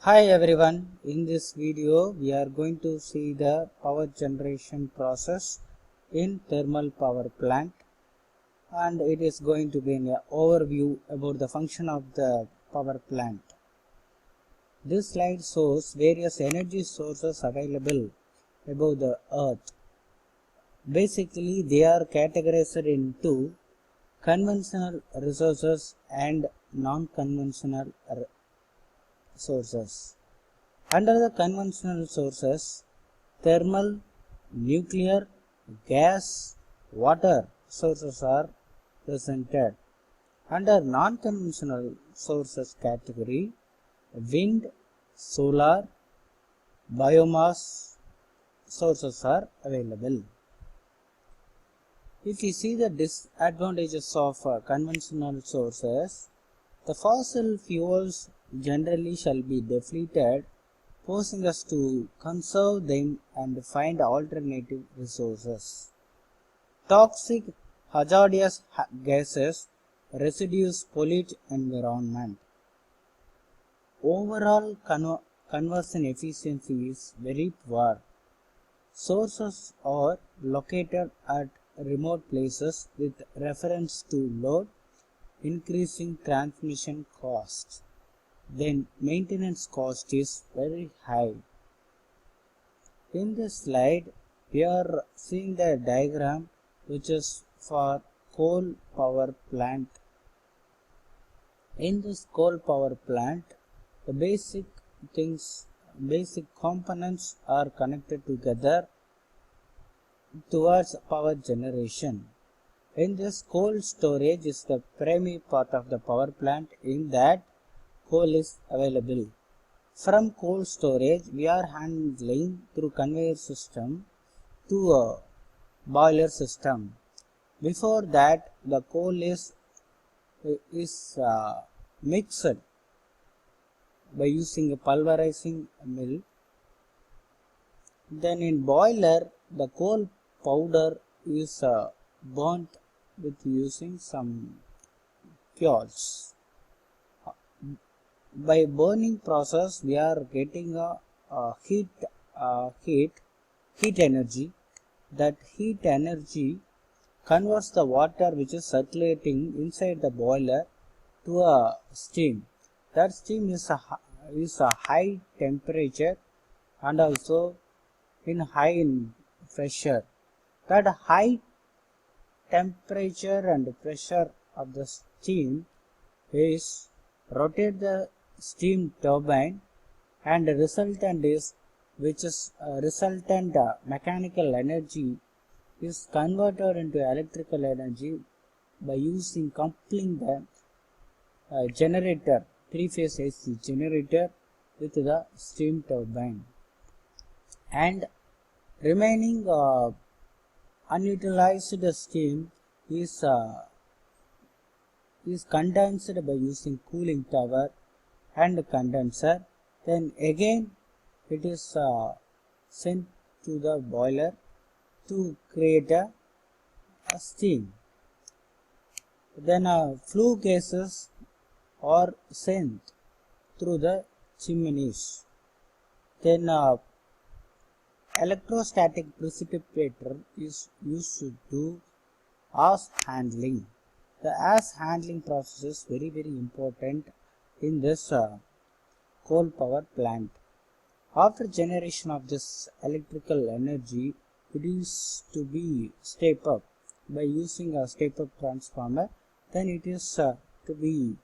Hi everyone, in this video we are going to see the power generation process in thermal power plant, and it is going to be an overview about the function of the power plant. This slide shows various energy sources available above the earth. Basically they are categorized into conventional resources and non-conventional sources. Under the conventional sources, thermal, nuclear, gas, water sources are presented. Under non-conventional sources category, wind, solar, biomass sources are available. If you see the disadvantages of conventional sources, the fossil fuels generally shall be depleted, forcing us to conserve them and find alternative resources. Toxic, hazardous gases, residues pollute environment. Overall conversion efficiency is very poor. Sources are located at remote places with reference to load, increasing transmission costs. Then maintenance cost is very high. In this slide, we are seeing the diagram which is for coal power plant. In this coal power plant, the basic components are connected together towards power generation. In this, coal storage is the primary part of the power plant, in that coal is available. From coal storage, we are handling through conveyor system to a boiler system. Before that, the coal is mixed by using a pulverizing mill. Then in boiler, the coal powder is burnt with using some fuels. By burning process, we are getting a heat energy. That heat energy converts the water which is circulating inside the boiler to a steam. That steam is a high temperature and also high in pressure. That high temperature and pressure of the steam is rotate the steam turbine, and resultant mechanical energy is converted into electrical energy by coupling the generator, three-phase AC generator, with the steam turbine, and remaining unutilized steam is condensed by using cooling tower and condenser. Then again it is sent to the boiler to create a steam. Then flue gases are sent through the chimneys. Then electrostatic precipitator is used to do ash handling. The ash handling process is very important in this coal power plant. After generation of this electrical energy, it is to be step up by using a step up transformer. Then it is to be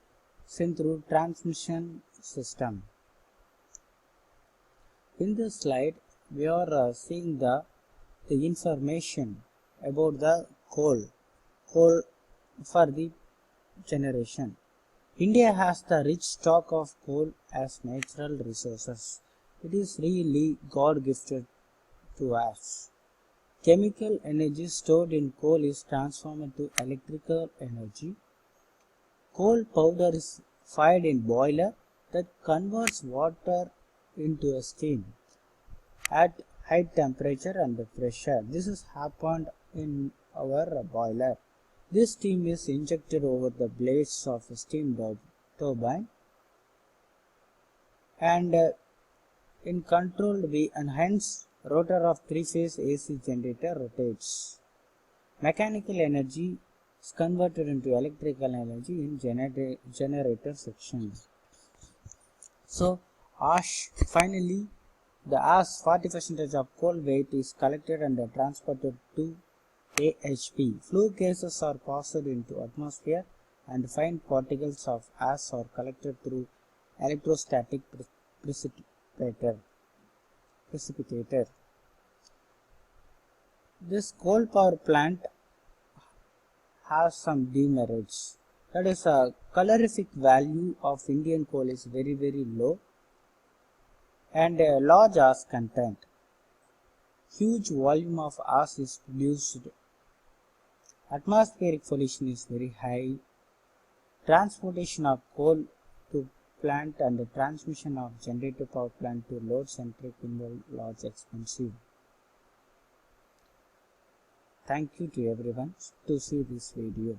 sent through transmission system. In this slide, we are seeing the information about the coal for the generation. India has the rich stock of coal as natural resources. It is really God gifted to us. Chemical energy stored in coal is transformed to electrical energy. Coal powder is fired in boiler that converts water into a steam at high temperature and pressure. This has happened in our boiler. This steam is injected over the blades of a steam turbine and in controlled way, and hence rotor of three-phase AC generator rotates. Mechanical energy is converted into electrical energy in generator section. So ash, finally the ash 40% of coal weight is collected and transported to AHP. Flue gases are passed into atmosphere and fine particles of ash are collected through electrostatic precipitator. This coal power plant has some demerits. That is, a calorific value of Indian coal is very low and a large ash content. Huge volume of ash is produced. Atmospheric pollution is very high. Transportation of coal to plant and the transmission of generator power plant to load centric involve large expensive. Thank you to everyone to see this video.